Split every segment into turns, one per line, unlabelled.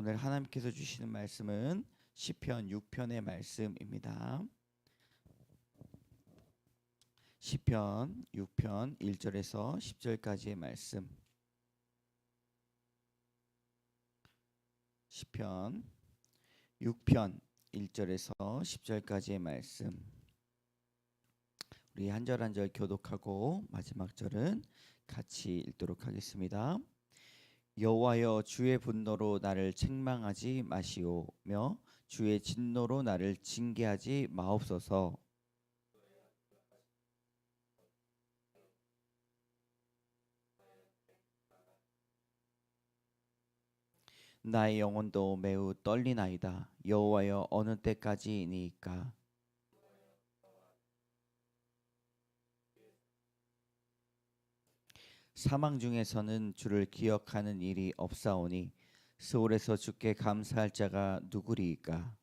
오늘 하나님께서 주시는 말씀은 시편 6편의 말씀입니다. 시편 6편 1절에서 10절까지의 말씀. 시편 6편 1절에서 10절까지의 말씀. 우리 한 절 한 절 교독하고 마지막 절은 같이 읽도록 하겠습니다. 여호와여, 주의 분노로 나를 책망하지 마시오며 주의 진노로 나를 징계하지 마옵소서. 나의 영혼도 매우 떨리나이다. 여호와여, 어느 때까지이니까? 사망 중에서는 주를 기억하는 일이 없사오니 스올에서 주께 감사할 자가 누구리이까?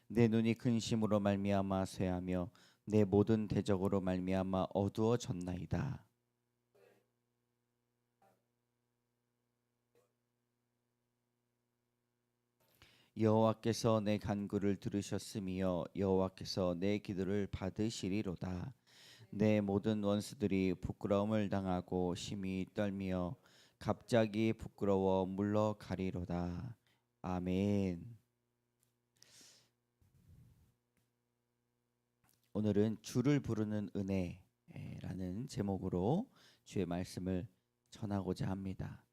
내 눈이 근심으로 말미암아 쇠하며 내 모든 대적으로 말미암아 어두워졌나이다. 여호와께서 내 간구를 들으셨으며 여호와께서 내 기도를 받으시리로다. 내 모든 원수들이 부끄러움을 당하고 심히 떨며 갑자기 부끄러워 물러가리로다. 아멘. 오늘은 주를 부르는 은혜라는 제목으로 주의 말씀을 전하고자 합니다.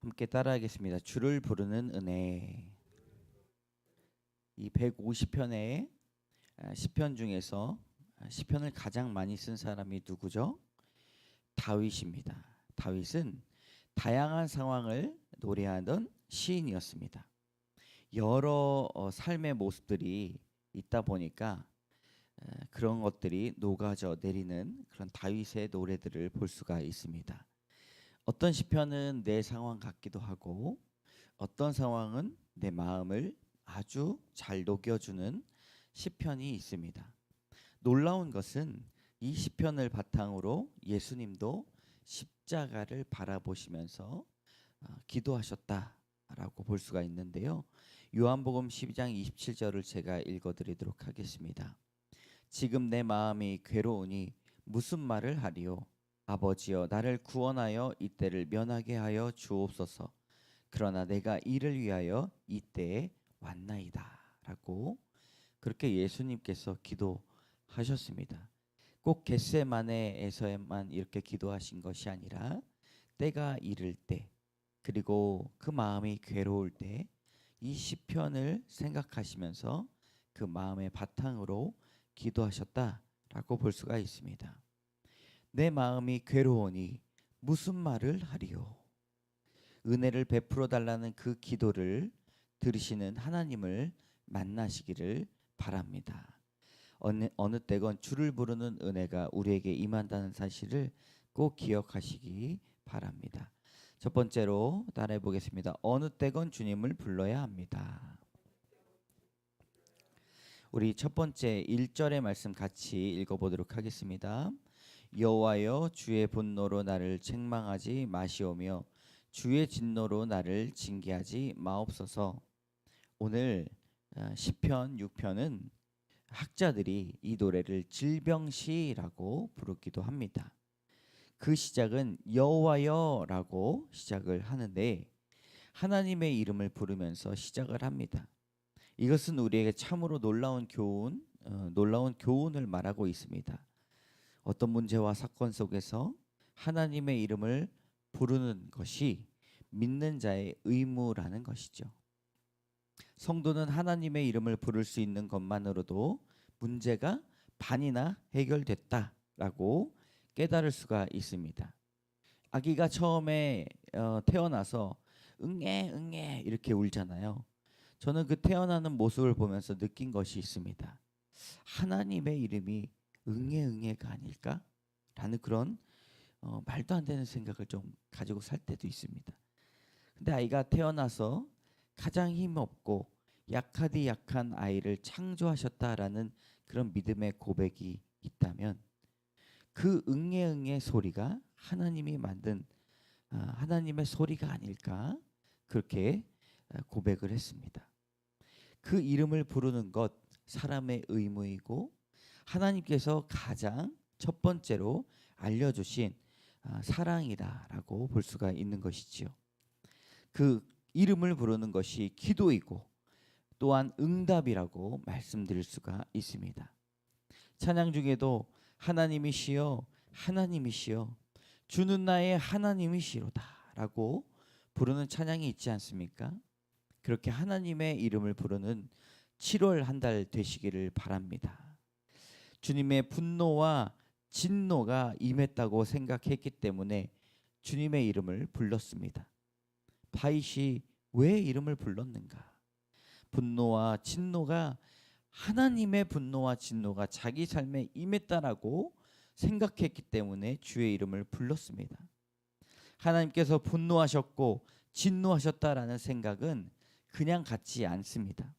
함께 따라하겠습니다. 주를 부르는 은혜. 이 150편의 시편 중에서 시편을 가장 많이 쓴 사람이 누구죠? 다윗입니다. 다윗은 다양한 상황을 노래하던 시인이었습니다. 여러 삶의 모습들이 있다 보니까 그런 것들이 녹아져 내리는 그런 다윗의 노래들을 볼 수가 있습니다. 어떤 시편은 내 상황 같기도 하고 어떤 상황은 내 마음을 아주 잘 녹여주는 시편이 있습니다. 놀라운 것은 이 시편을 바탕으로 예수님도 십자가를 바라보시면서 기도하셨다라고 볼 수가 있는데요. 요한복음 12장 27절을 제가 읽어드리도록 하겠습니다. 지금 내 마음이 괴로우니 무슨 말을 하리요? 아버지여, 나를 구원하여 이때를 면하게 하여 주옵소서. 그러나 내가 이를 위하여 이때에 왔나이다. 라고 그렇게 예수님께서 기도하셨습니다. 꼭 겟세마네에서만 이렇게 기도하신 것이 아니라 때가 이를 때, 그리고 그 마음이 괴로울 때 이 시편을 생각하시면서 그 마음의 바탕으로 기도하셨다라고 볼 수가 있습니다. 내 마음이 괴로우니 무슨 말을 하리요? 은혜를 베풀어 달라는 그 기도를 들으시는 하나님을 만나시기를 바랍니다. 어느 때건 주를 부르는 은혜가 우리에게 임한다는 사실을 꼭 기억하시기 바랍니다. 첫 번째로 따라해 보겠습니다. 어느 때건 주님을 불러야 합니다. 우리 첫 번째 1절의 말씀 같이 읽어보도록 하겠습니다. 여호와여, 주의 분노로 나를 책망하지 마시오며 주의 진노로 나를 징계하지 마옵소서. 오늘 시편 6편은 학자들이 이 노래를 질병시라고 부르기도 합니다. 그 시작은 여호와여라고 시작을 하는데 하나님의 이름을 부르면서 시작을 합니다. 이것은 우리에게 참으로 놀라운 교훈을 말하고 있습니다. 어떤 문제와 사건 속에서 하나님의 이름을 부르는 것이 믿는 자의 의무라는 것이죠. 성도는 하나님의 이름을 부를 수 있는 것만으로도 문제가 반이나 해결됐다라고 깨달을 수가 있습니다. 아기가 처음에 태어나서 응애 응애 이렇게 울잖아요. 저는 그 태어나는 모습을 보면서 느낀 것이 있습니다. 하나님의 이름이 응애 응애가 아닐까? 라는 그런 말도 안 되는 생각을 좀 가지고 살 때도 있습니다. 근데 아이가 태어나서 가장 힘없고 약하디 약한 아이를 창조하셨다라는 그런 믿음의 고백이 있다면 그 응애응애 소리가 하나님이 만든 하나님의 소리가 아닐까 그렇게 고백을 했습니다. 그 이름을 부르는 것 사람의 의무이고 하나님께서 가장 첫 번째로 알려주신 사랑이다라고 볼 수가 있는 것이지요. 그 이름을 부르는 것이 기도이고 또한 응답이라고 말씀드릴 수가 있습니다. 찬양 중에도 하나님이시여 하나님이시여 주는 나의 하나님이시로다 라고 부르는 찬양이 있지 않습니까? 그렇게 하나님의 이름을 부르는 7월 한 달 되시기를 바랍니다. 주님의 분노와 진노가 임했다고 생각했기 때문에 주님의 이름을 불렀습니다. 다윗이 왜 이름을 불렀는가? 분노와 진노가 하나님의 분노와 진노가 자기 삶에 임했다라고 생각했기 때문에 주의 이름을 불렀습니다. 하나님께서 분노하셨고 진노하셨다라는 생각은 그냥 같지 않습니다.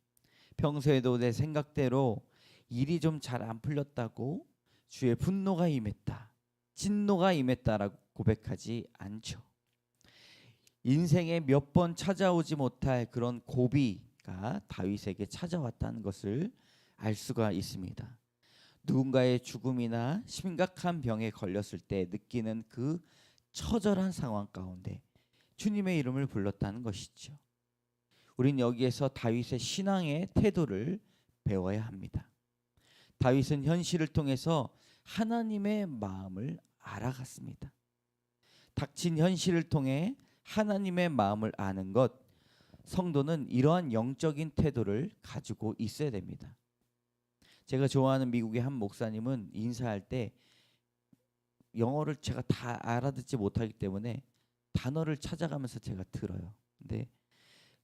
평소에도 내 생각대로 일이 좀 잘 안 풀렸다고 주의 분노가 임했다, 진노가 임했다라고 고백하지 않죠. 인생에 몇 번 찾아오지 못할 그런 고비가 다윗에게 찾아왔다는 것을 알 수가 있습니다. 누군가의 죽음이나 심각한 병에 걸렸을 때 느끼는 그 처절한 상황 가운데 주님의 이름을 불렀다는 것이죠. 우린 여기에서 다윗의 신앙의 태도를 배워야 합니다. 다윗은 현실을 통해서 하나님의 마음을 알아갔습니다. 닥친 현실을 통해 하나님의 마음을 아는 것, 성도는 이러한 영적인 태도를 가지고 있어야 됩니다. 제가 좋아하는 미국의 한 목사님은 인사할 때 영어를 제가 다 알아듣지 못하기 때문에 단어를 찾아가면서 제가 들어요. 근데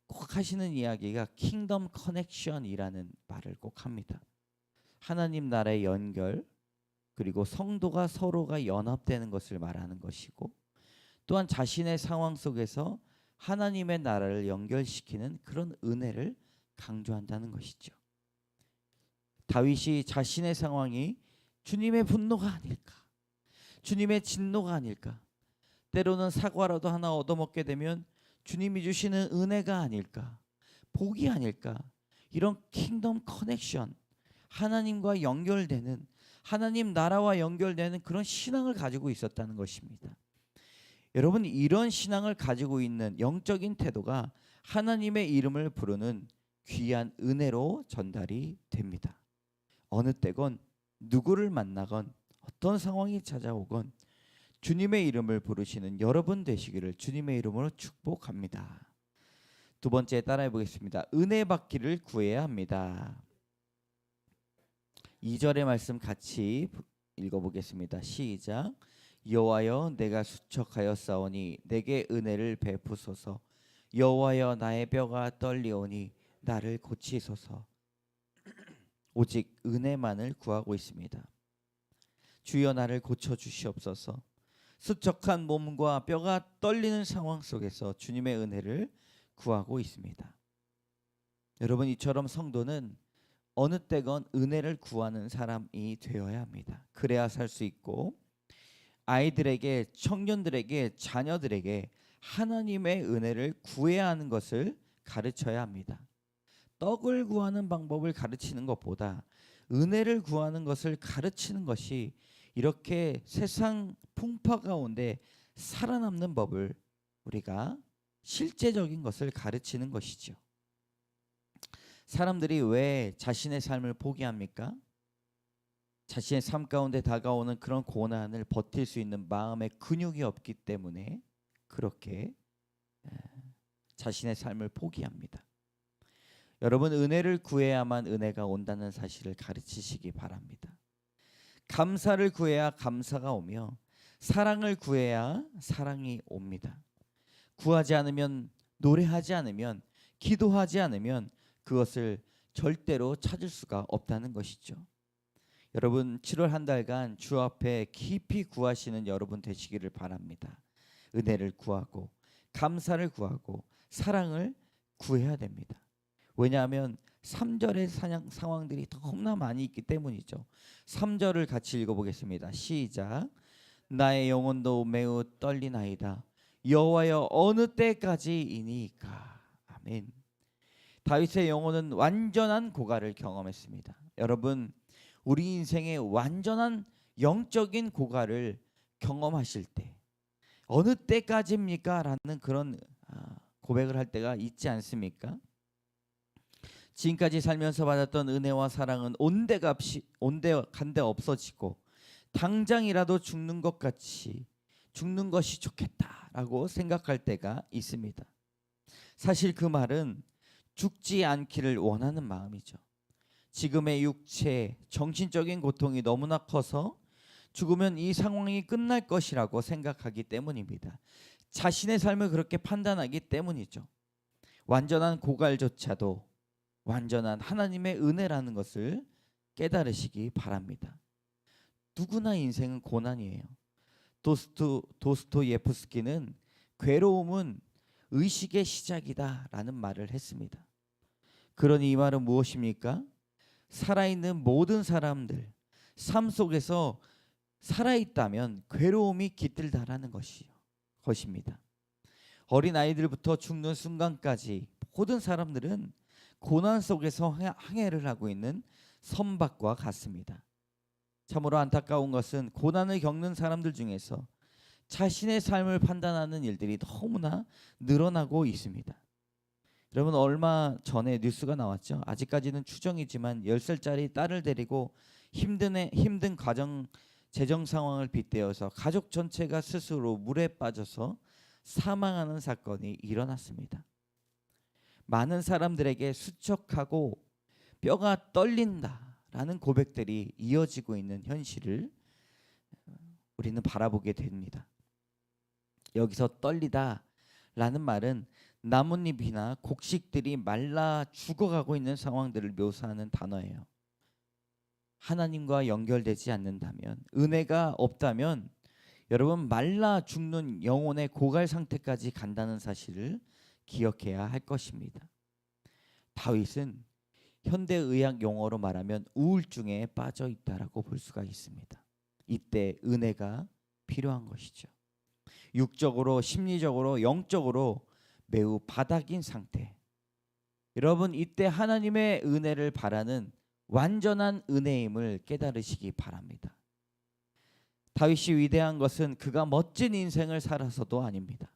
꼭 하시는 이야기가 킹덤 커넥션이라는 말을 꼭 합니다. 하나님 나라의 연결, 그리고 성도가 서로가 연합되는 것을 말하는 것이고, 또한 자신의 상황 속에서 하나님의 나라를 연결시키는 그런 은혜를 강조한다는 것이죠. 다윗이 자신의 상황이 주님의 분노가 아닐까, 주님의 진노가 아닐까, 때로는 사과라도 하나 얻어먹게 되면 주님이 주시는 은혜가 아닐까, 복이 아닐까, 이런 킹덤 커넥션, 하나님과 연결되는, 하나님 나라와 연결되는 그런 신앙을 가지고 있었다는 것입니다. 여러분, 이런 신앙을 가지고 있는 영적인 태도가 하나님의 이름을 부르는 귀한 은혜로 전달이 됩니다. 어느 때건 누구를 만나건 어떤 상황이 찾아오건 주님의 이름을 부르시는 여러분 되시기를 주님의 이름으로 축복합니다. 두 번째 따라해 보겠습니다. 은혜 받기를 구해야 합니다. 2절의 말씀 같이 읽어보겠습니다. 시작. 여호와여 내가 수척하였사오니 내게 은혜를 베푸소서. 여호와여 나의 뼈가 떨리오니 나를 고치소서. 오직 은혜만을 구하고 있습니다. 주여 나를 고쳐주시옵소서. 수척한 몸과 뼈가 떨리는 상황 속에서 주님의 은혜를 구하고 있습니다. 여러분, 이처럼 성도는 어느 때건 은혜를 구하는 사람이 되어야 합니다. 그래야 살 수 있고 아이들에게, 청년들에게, 자녀들에게 하나님의 은혜를 구해야 하는 것을 가르쳐야 합니다. 떡을 구하는 방법을 가르치는 것보다 은혜를 구하는 것을 가르치는 것이 이렇게 세상 풍파 가운데 살아남는 법을 우리가 실제적인 것을 가르치는 것이죠. 사람들이 왜 자신의 삶을 포기합니까? 자신의 삶 가운데 다가오는 그런 고난을 버틸 수 있는 마음의 근육이 없기 때문에 그렇게 자신의 삶을 포기합니다. 여러분, 은혜를 구해야만 은혜가 온다는 사실을 가르치시기 바랍니다. 감사를 구해야 감사가 오며 사랑을 구해야 사랑이 옵니다. 구하지 않으면, 노래하지 않으면, 기도하지 않으면 그것을 절대로 찾을 수가 없다는 것이죠. 여러분, 7월 한 달간 주 앞에 깊이 구하시는 여러분 되시기를 바랍니다. 은혜를 구하고 감사를 구하고 사랑을 구해야 됩니다. 왜냐하면 3절의 상황들이 너무나 많이 있기 때문이죠. 3절을 같이 읽어보겠습니다. 시작. 나의 영혼도 매우 떨리나이다. 여호와여 어느 때까지이니까. 아멘. 다윗의 영혼은 완전한 고갈을 경험했습니다. 여러분, 우리 인생의 완전한 영적인 고갈을 경험하실 때 어느 때까지입니까? 라는 그런 고백을 할 때가 있지 않습니까? 지금까지 살면서 받았던 은혜와 사랑은 온데간데 없어지고 당장이라도 죽는 것 같이 죽는 것이 좋겠다라고 생각할 때가 있습니다. 사실 그 말은 죽지 않기를 원하는 마음이죠. 지금의 육체, 정신적인 고통이 너무나 커서 죽으면 이 상황이 끝날 것이라고 생각하기 때문입니다. 자신의 삶을 그렇게 판단하기 때문이죠. 완전한 고갈조차도 완전한 하나님의 은혜라는 것을 깨달으시기 바랍니다. 누구나 인생은 고난이에요. 도스토예프스키는 괴로움은 의식의 시작이다라는 말을 했습니다. 그러니 이 말은 무엇입니까? 살아있는 모든 사람들 삶 속에서 살아있다면 괴로움이 깃들다라는 것입니다. 어린아이들부터 죽는 순간까지 모든 사람들은 고난 속에서 항해를 하고 있는 선박과 같습니다. 참으로 안타까운 것은 고난을 겪는 사람들 중에서 자신의 삶을 판단하는 일들이 너무나 늘어나고 있습니다. 여러분, 얼마 전에 뉴스가 나왔죠. 아직까지는 추정이지만 10살짜리 딸을 데리고 힘든 재정 상황을 빗대어서 가족 전체가 스스로 물에 빠져서 사망하는 사건이 일어났습니다. 많은 사람들에게 수척하고 뼈가 떨린다라는 고백들이 이어지고 있는 현실을 우리는 바라보게 됩니다. 여기서 떨리다라는 말은 나뭇잎이나 곡식들이 말라 죽어가고 있는 상황들을 묘사하는 단어예요. 하나님과 연결되지 않는다면, 은혜가 없다면 여러분 말라 죽는 영혼의 고갈 상태까지 간다는 사실을 기억해야 할 것입니다. 다윗은 현대의학 용어로 말하면 우울증에 빠져 있다라고 볼 수가 있습니다. 이때 은혜가 필요한 것이죠. 육적으로, 심리적으로, 영적으로 매우 바닥인 상태. 여러분, 이때 하나님의 은혜를 바라는 완전한 은혜임을 깨달으시기 바랍니다. 다윗이 위대한 것은 그가 멋진 인생을 살아서도 아닙니다.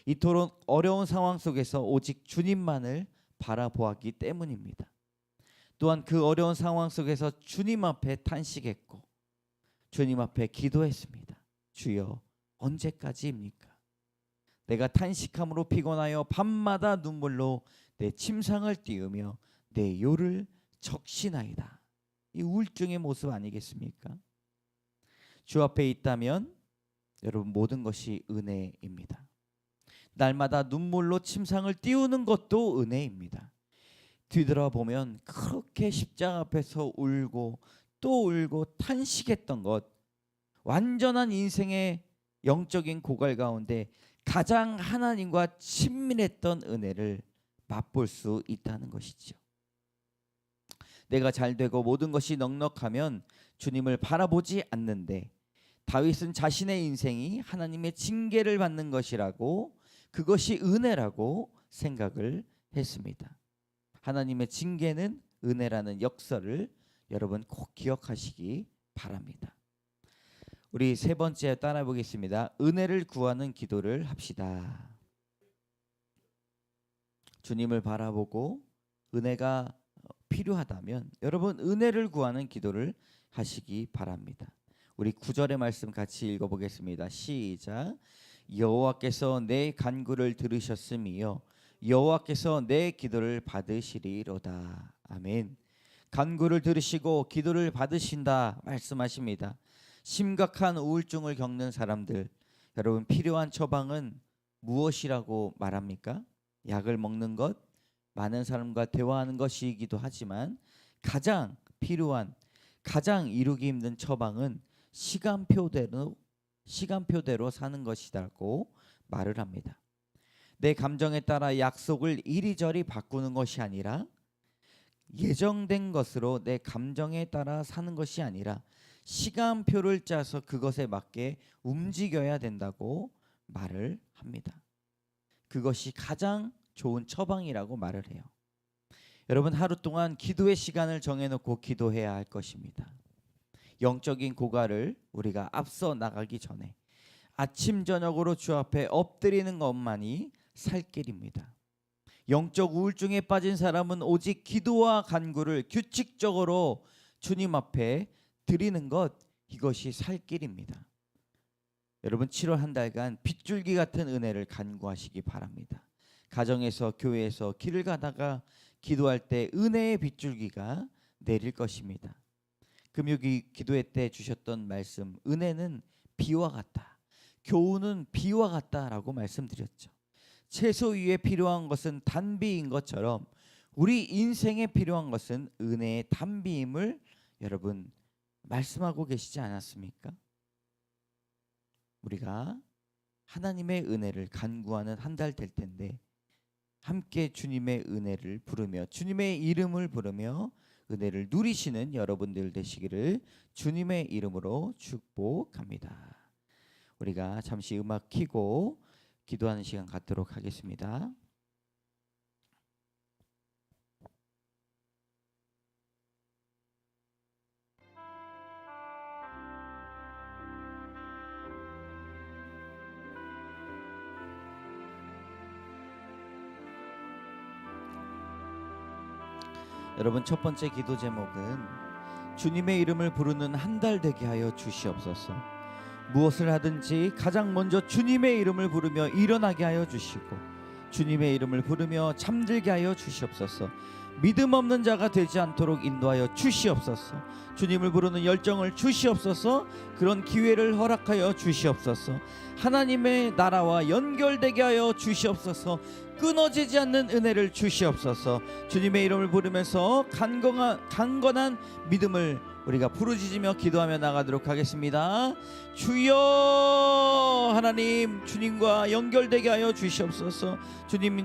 이토록 어려운 상황 속에서 오직 주님만을 바라보았기 때문입니다. 또한 그 어려운 상황 속에서 주님 앞에 탄식했고 주님 앞에 기도했습니다. 주여, 언제까지입니까? 내가 탄식함으로 피곤하여 밤마다 눈물로 내 침상을 띄우며 내 요를 적시나이다. 이 우울증의 모습 아니겠습니까? 주 앞에 있다면 여러분 모든 것이 은혜입니다. 날마다 눈물로 침상을 띄우는 것도 은혜입니다. 뒤돌아보면 그렇게 십자가 앞에서 울고 또 울고 탄식했던 것, 완전한 인생의 영적인 고갈 가운데 가장 하나님과 친밀했던 은혜를 맛볼 수 있다는 것이죠. 내가 잘되고 모든 것이 넉넉하면 주님을 바라보지 않는데 다윗은 자신의 인생이 하나님의 징계를 받는 것이라고, 그것이 은혜라고 생각을 했습니다. 하나님의 징계는 은혜라는 역설을 여러분 꼭 기억하시기 바랍니다. 우리 세 번째 따라 보겠습니다. 은혜를 구하는 기도를 합시다. 주님을 바라보고 은혜가 필요하다면 여러분 은혜를 구하는 기도를 하시기 바랍니다. 우리 9절의 말씀 같이 읽어보겠습니다. 시작. 여호와께서 내 간구를 들으셨음이요 여호와께서 내 기도를 받으시리로다. 아멘. 간구를 들으시고 기도를 받으신다 말씀하십니다. 심각한 우울증을 겪는 사람들, 여러분 필요한 처방은 무엇이라고 말합니까? 약을 먹는 것, 많은 사람과 대화하는 것이기도 하지만 가장 필요한, 가장 이루기 힘든 처방은 시간표대로 사는 것이라고 말을 합니다. 내 감정에 따라 약속을 이리저리 바꾸는 것이 아니라 예정된 것으로 내 감정에 따라 사는 것이 아니라 시간표를 짜서 그것에 맞게 움직여야 된다고 말을 합니다. 그것이 가장 좋은 처방이라고 말을 해요. 여러분, 하루 동안 기도의 시간을 정해놓고 기도해야 할 것입니다. 영적인 고갈을 우리가 앞서 나가기 전에 아침 저녁으로 주 앞에 엎드리는 것만이 살 길입니다. 영적 우울증에 빠진 사람은 오직 기도와 간구를 규칙적으로 주님 앞에 드리는 것, 이것이 살 길입니다. 여러분, 7월 한 달간 빗줄기 같은 은혜를 간구하시기 바랍니다. 가정에서, 교회에서 길을 가다가 기도할 때 은혜의 빗줄기가 내릴 것입니다. 금요일 기도회 때 주셨던 말씀, 은혜는 비와 같다, 교훈은 비와 같다라고 말씀드렸죠. 채소 위에 필요한 것은 단비인 것처럼 우리 인생에 필요한 것은 은혜의 단비임을 여러분 말씀하고 계시지 않았습니까? 우리가 하나님의 은혜를 간구하는 한 달 될 텐데 함께 주님의 은혜를 부르며 주님의 이름을 부르며 은혜를 누리시는 여러분들 되시기를 주님의 이름으로 축복합니다. 우리가 잠시 음악 켜고 기도하는 시간 갖도록 하겠습니다. 여러분, 첫 번째 기도 제목은 주님의 이름을 부르는 한 달 되게 하여 주시옵소서. 무엇을 하든지 가장 먼저 주님의 이름을 부르며 일어나게 하여 주시고 주님의 이름을 부르며 잠들게 하여 주시옵소서. 믿음 없는 자가 되지 않도록 인도하여 주시옵소서. 주님을 부르는 열정을 주시옵소서. 그런 기회를 허락하여 주시옵소서. 하나님의 나라와 연결되게 하여 주시옵소서. 끊어지지 않는 은혜를 주시옵소서. 주님의 이름을 부르면서 강건한 믿음을 우리가 부르짖으며 기도하며 나가도록 하겠습니다. 주여, 하나님 주님과 연결되게 하여 주시옵소서.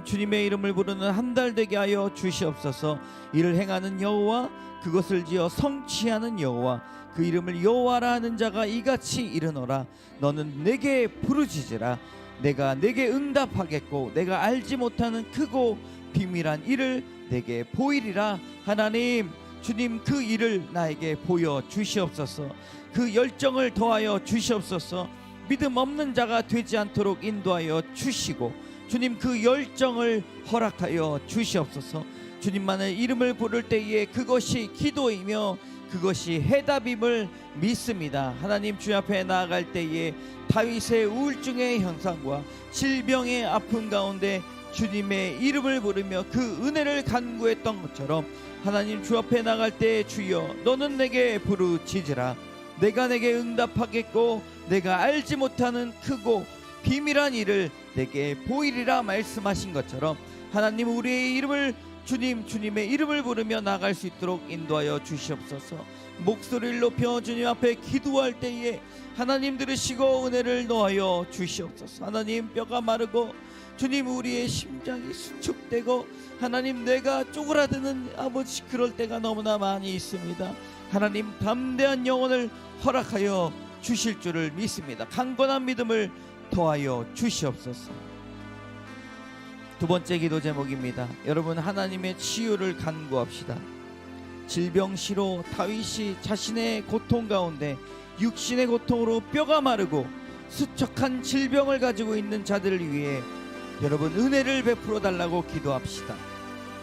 주님의 이름을 부르는 한 달 되게 하여 주시옵소서. 이를 행하는 여호와, 그것을 지어 성취하는 여호와, 그 이름을 여호와라 하는 자가 이같이 이르노라. 너는 내게 부르짖으라. 내가 내게 응답하겠고 내가 알지 못하는 크고 비밀한 일을 내게 보이리라. 하나님, 주님 그 일을 나에게 보여 주시옵소서. 그 열정을 더하여 주시옵소서. 믿음 없는 자가 되지 않도록 인도하여 주시고 주님 그 열정을 허락하여 주시옵소서. 주님만의 이름을 부를 때에 그것이 기도이며 그것이 해답임을 믿습니다. 하나님, 주 앞에 나아갈 때에 다윗의 우울증의 현상과 질병의 아픔 가운데 주님의 이름을 부르며 그 은혜를 간구했던 것처럼 하나님, 주 앞에 나갈 때 주여 너는 내게 부르짖으라. 내가 내게 응답하겠고 내가 알지 못하는 크고 비밀한 일을 내게 보이리라 말씀하신 것처럼 하나님, 우리의 이름을 주님의 이름을 부르며 나갈 수 있도록 인도하여 주시옵소서. 목소리를 높여 주님 앞에 기도할 때에 하나님 들으시고 은혜를 넣어여 주시옵소서. 하나님, 뼈가 마르고 주님 우리의 심장이 수축되고 하나님 내가 쪼그라드는 아버지 그럴 때가 너무나 많이 있습니다. 하나님, 담대한 영혼을 허락하여 주실 줄을 믿습니다. 강건한 믿음을 더하여 주시옵소서. 두 번째 기도 제목입니다. 여러분, 하나님의 치유를 간구합시다. 질병시로 다윗이 자신의 고통 가운데 육신의 고통으로 뼈가 마르고 수척한 질병을 가지고 있는 자들을 위해 여러분 은혜를 베풀어 달라고 기도합시다.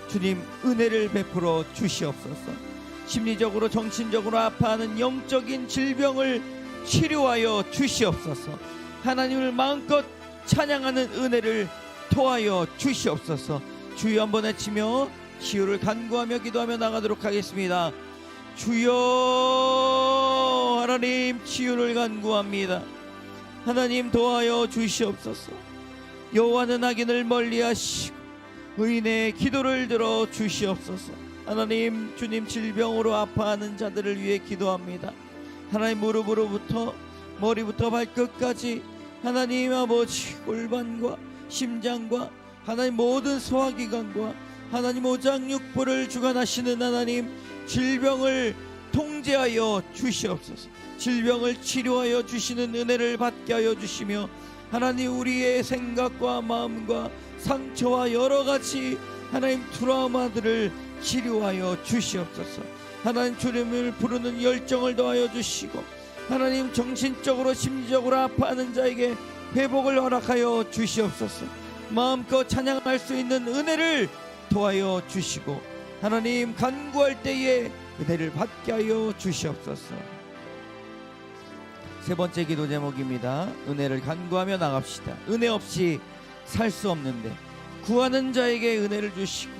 주님, 은혜를 베풀어 주시옵소서. 심리적으로 정신적으로 아파하는 영적인 질병을 치료하여 주시옵소서. 하나님을 마음껏 찬양하는 은혜를 토하여 주시옵소서. 주여 한번 외치며 치유를 간구하며 기도하며 나가도록 하겠습니다. 주여, 하나님 치유를 간구합니다. 하나님 도와여 주시옵소서. 여호와는 악인을 멀리하시고 의인의 기도를 들어 주시옵소서. 하나님, 주님 질병으로 아파하는 자들을 위해 기도합니다. 하나님, 무릎으로부터 머리부터 발끝까지 하나님 아버지 골반과 심장과 하나님 모든 소화기관과 하나님 오장육부를 주관하시는 하나님, 질병을 통제하여 주시옵소서. 질병을 치료하여 주시는 은혜를 받게 하여 주시며, 하나님 우리의 생각과 마음과 상처와 여러가지 하나님 트라우마들을 치료하여 주시옵소서. 하나님 주님을 부르는 열정을 더하여 주시고, 하나님 정신적으로 심리적으로 아파하는 자에게 회복을 허락하여 주시옵소서. 마음껏 찬양할 수 있는 은혜를 도와여 주시고, 하나님 간구할 때에 은혜를 받게 하여 주시옵소서. 세 번째 기도 제목입니다. 은혜를 간구하며 나갑시다. 은혜 없이 살 수 없는데 구하는 자에게 은혜를 주시고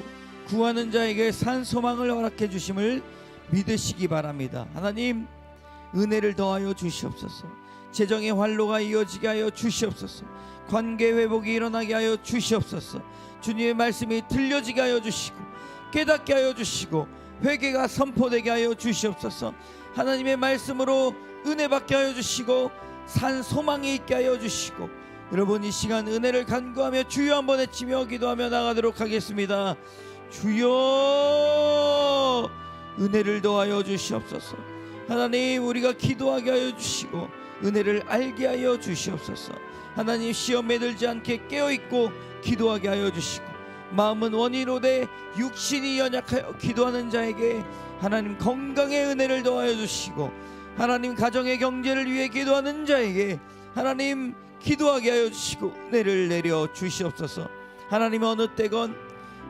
구하는 자에게 산 소망을 허락해 주심을 믿으시기 바랍니다. 하나님 은혜를 더하여 주시옵소서. 재정의 활로가 이어지게 하여 주시옵소서. 관계 회복이 일어나게 하여 주시옵소서. 주님의 말씀이 들려지게 하여 주시고 깨닫게 하여 주시고 회개가 선포되게 하여 주시옵소서. 하나님의 말씀으로 은혜 받게 하여 주시고 산 소망이 있게 하여 주시고, 여러분 이 시간 은혜를 간구하며 주여 한번 외치며 기도하며 나가도록 하겠습니다. 주여 은혜를 더하여 주시옵소서. 하나님 우리가 기도하게 하여 주시고 은혜를 알게 하여 주시옵소서. 하나님 시험에 들지 않게 깨어있고 기도하게 하여 주시고, 마음은 원이로되 육신이 연약하여 기도하는 자에게 하나님 건강의 은혜를 더하여 주시고, 하나님 가정의 경제를 위해 기도하는 자에게 하나님 기도하게 하여 주시고 은혜를 내려 주시옵소서. 하나님 어느 때건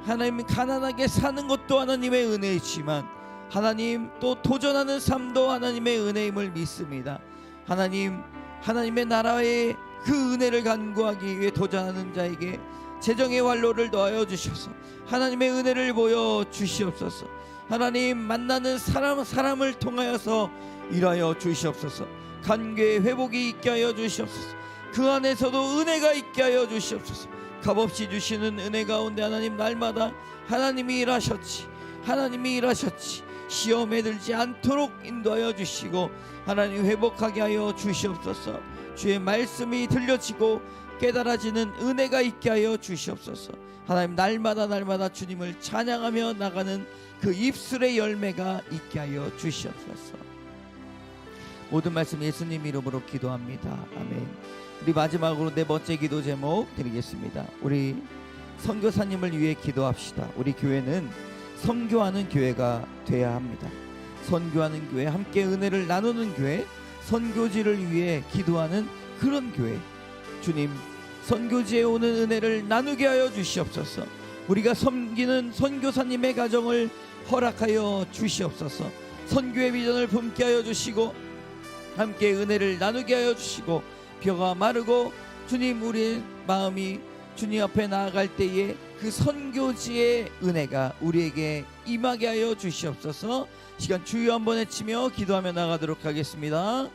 하나님 가난하게 사는 것도 하나님의 은혜이지만 하나님 또 도전하는 삶도 하나님의 은혜임을 믿습니다. 하나님의 나라의 그 은혜를 간구하기 위해 도전하는 자에게 재정의 활로를 더하여 주셔서 하나님의 은혜를 보여 주시옵소서. 하나님 만나는 사람을 통하여서 일하여 주시옵소서. 관계의 회복이 있게 하여 주시옵소서. 그 안에서도 은혜가 있게 하여 주시옵소서. 값없이 주시는 은혜 가운데 하나님 날마다 하나님이 일하셨지 시험에 들지 않도록 인도하여 주시고 하나님 회복하게 하여 주시옵소서. 주의 말씀이 들려지고 깨달아지는 은혜가 있게 하여 주시옵소서. 하나님 날마다 주님을 찬양하며 나가는 그 입술의 열매가 있게 하여 주시옵소서. 모든 말씀 예수님 이름으로 기도합니다. 아멘. 우리 마지막으로 네 번째 기도 제목 드리겠습니다. 우리 선교사님을 위해 기도합시다. 우리 교회는 선교하는 교회가 돼야 합니다. 선교하는 교회, 함께 은혜를 나누는 교회, 선교지를 위해 기도하는 그런 교회. 주님 선교지에 오는 은혜를 나누게 하여 주시옵소서. 우리가 섬기는 선교사님의 가정을 허락하여 주시옵소서. 선교의 비전을 품게 하여 주시고 함께 은혜를 나누게 하여 주시고, 벼가 마르고 주님 우리의 마음이 주님 앞에 나아갈 때에 그 선교지의 은혜가 우리에게 임하게 하여 주시옵소서. 시간 주여 한번 외치며 기도하며 나가도록 하겠습니다.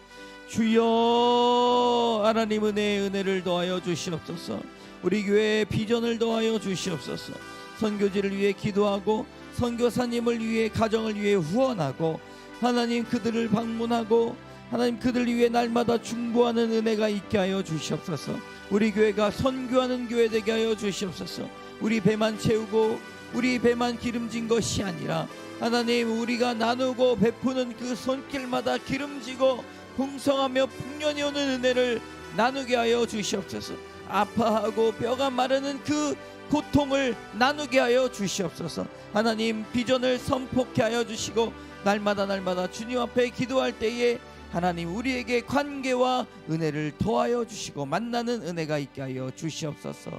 주여 하나님 은혜를 더하여 주시옵소서. 우리 교회의 비전을 더하여 주시옵소서. 선교지를 위해 기도하고 선교사님을 위해 가정을 위해 후원하고 하나님 그들을 방문하고 하나님 그들 위해 날마다 중보하는 은혜가 있게 하여 주시옵소서. 우리 교회가 선교하는 교회 되게 하여 주시옵소서. 우리 배만 채우고 우리 배만 기름진 것이 아니라 하나님 우리가 나누고 베푸는 그 손길마다 기름지고 풍성하며 풍년이 오는 은혜를 나누게 하여 주시옵소서. 아파하고 뼈가 마르는 그 고통을 나누게 하여 주시옵소서. 하나님 비전을 선포케 하여 주시고 날마다 주님 앞에 기도할 때에 하나님 우리에게 관계와 은혜를 더하여 주시고 만나는 은혜가 있게 하여 주시옵소서.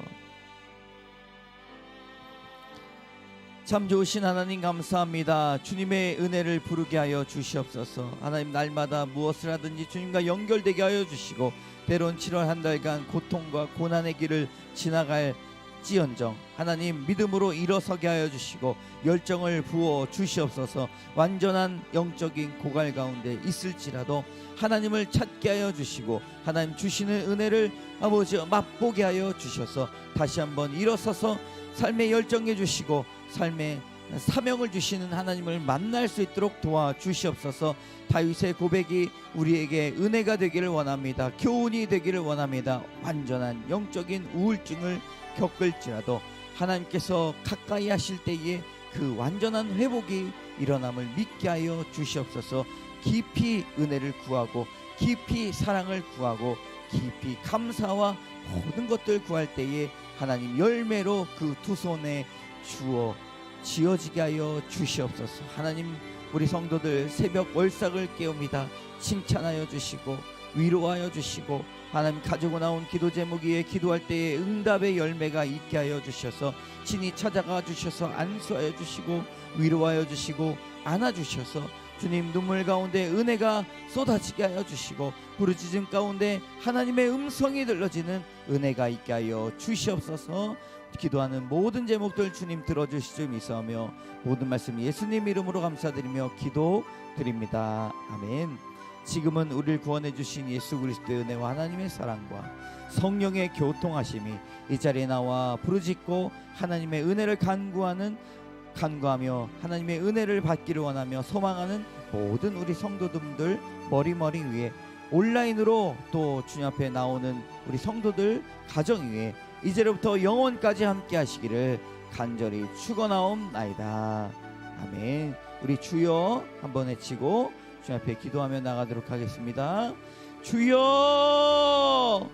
참 좋으신 하나님 감사합니다. 주님의 은혜를 부르게 하여 주시옵소서. 하나님 날마다 무엇을 하든지 주님과 연결되게 하여 주시고 때론 7월 한 달간 고통과 고난의 길을 지나갈 지언정 하나님 믿음으로 일어서게 하여 주시고 열정을 부어 주시옵소서. 완전한 영적인 고갈 가운데 있을지라도 하나님을 찾게 하여 주시고 하나님 주시는 은혜를 아버지 맛보게 하여 주셔서 다시 한번 일어서서 삶에 열정해 주시고 삶에 사명을 주시는 하나님을 만날 수 있도록 도와주시옵소서. 다윗의 고백이 우리에게 은혜가 되기를 원합니다. 교훈이 되기를 원합니다. 완전한 영적인 우울증을 겪을지라도 하나님께서 가까이 하실 때에 그 완전한 회복이 일어남을 믿게 하여 주시옵소서. 깊이 은혜를 구하고 깊이 사랑을 구하고 깊이 감사와 모든 것들 구할 때에 하나님 열매로 그 두 손에 주어 지어지게 하여 주시옵소서. 하나님, 우리 성도들 새벽 월삭을 깨웁니다. 칭찬하여 주시고 위로하여 주시고, 하나님 가지고 나온 기도 제목에 기도할 때에 응답의 열매가 있게 하여 주셔서 친히 찾아가 주셔서 안수하여 주시고 위로하여 주시고 안아주셔서 주님, 눈물 가운데 은혜가 쏟아지게 하여 주시고 부르짖음 가운데 하나님의 음성이 들려지는 은혜가 있게 하여 주시옵소서. 기도하는 모든 제목들 주님 들어주시죠 미소하며 모든 말씀 예수님 이름으로 감사드리며 기도드립니다. 아멘. 지금은 우리를 구원해 주신 예수 그리스도의 은혜와 하나님의 사랑과 성령의 교통하심이 이 자리에 나와 부르짖고 하나님의 은혜를 간구하며 하나님의 은혜를 받기를 원하며 소망하는 모든 우리 성도들 머리 위에, 온라인으로 또 주님 앞에 나오는 우리 성도들 가정 위에 이제로부터 영원까지 함께 하시기를 간절히 축원하옵나이다. 아멘. 우리 주여 한번 외치고 주님 앞에 기도하며 나가도록 하겠습니다. 주여